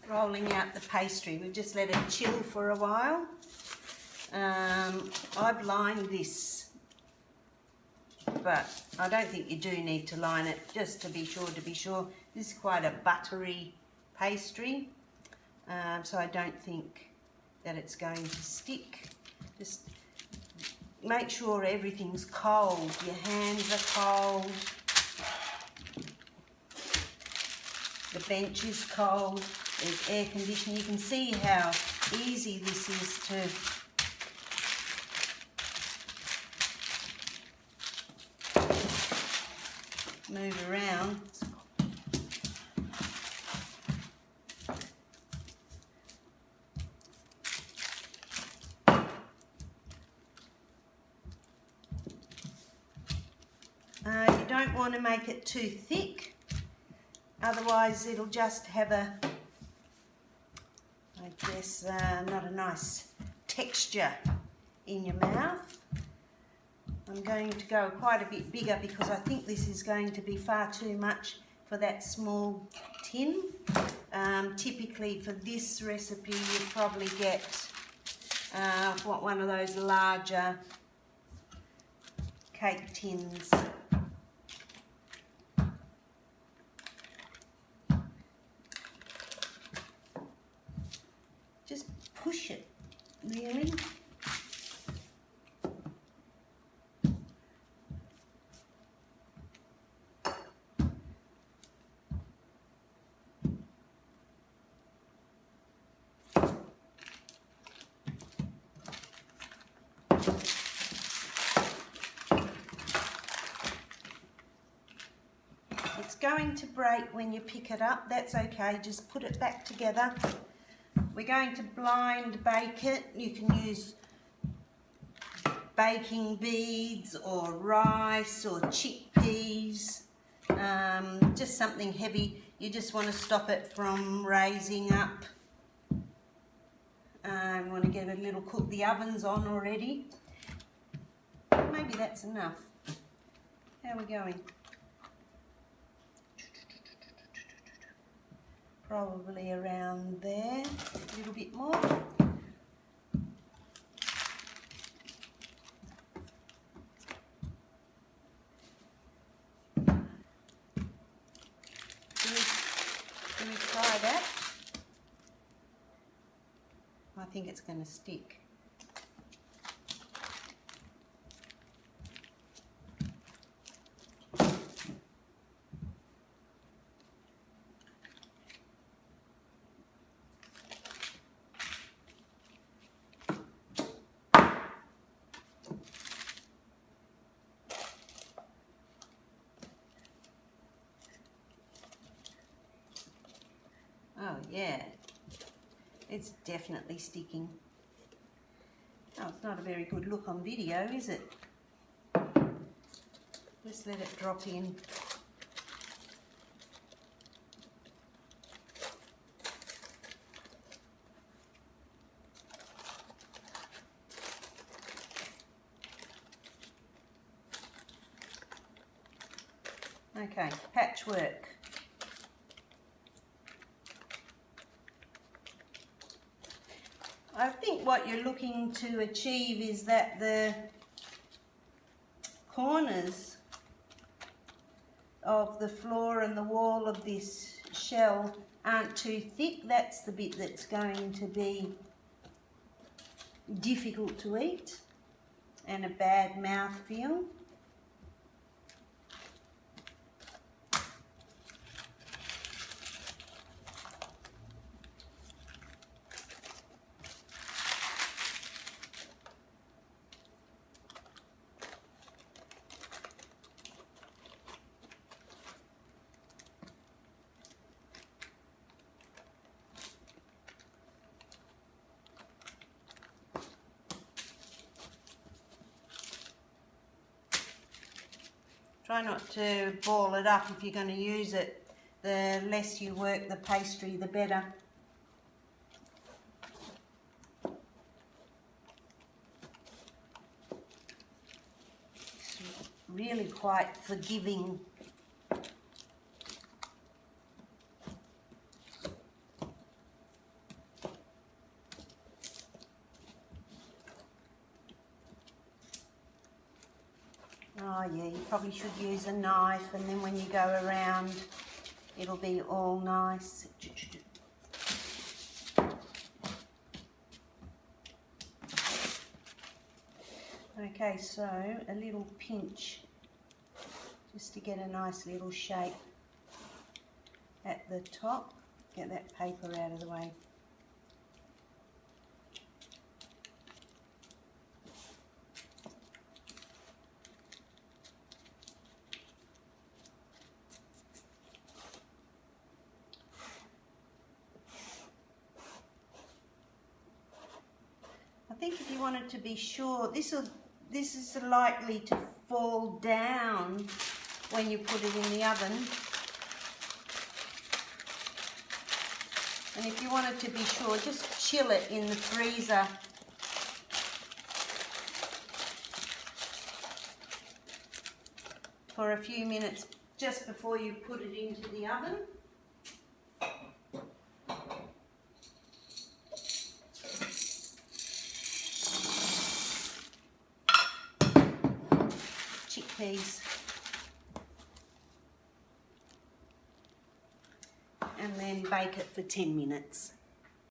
rolling out the pastry. We just let it chill for a while. I've lined this, but I don't think you do need to line it, just to be sure. This is quite a buttery pastry, so I don't think that it's going to stick. Just make sure everything's cold. Your hands are cold. The bench is cold. There's air conditioning. You can see how easy this is to move around. You don't want to make it too thick, otherwise it'll just have a, I guess, not a nice texture in your mouth. I'm going to go quite a bit bigger because I think this is going to be far too much for that small tin. Typically for this recipe you probably get one of those larger cake tins. Just push it, really. It's going to break when you pick it up. That's okay, just put it back together. We're going to blind bake it. You can use baking beads or rice or chickpeas, just something heavy. You just want to stop it from raising up. You want to get a little cook. The oven's on already. Maybe that's enough. How are we going? Probably around there, a little bit more. Can we try that? I think it's going to stick. Oh yeah, it's definitely sticking. Oh, it's not a very good look on video, is it? Just let it drop in. Okay, patchwork. I think what you're looking to achieve is that the corners of the floor and the wall of this shell aren't too thick. That's the bit that's going to be difficult to eat and a bad mouthfeel. Try not to ball it up if you're going to use it. The less you work the pastry, the better. It's really quite forgiving. yeah, you probably should use a knife, and then when you go around, it'll be all nice. Okay, so a little pinch just to get a nice little shape at the top. Get that paper out of the way. I think if you wanted to be sure, this is likely to fall down when you put it in the oven. And if you wanted to be sure, just chill it in the freezer. For a few minutes just before you put it into the oven. Chickpeas. And then bake it for 10 minutes.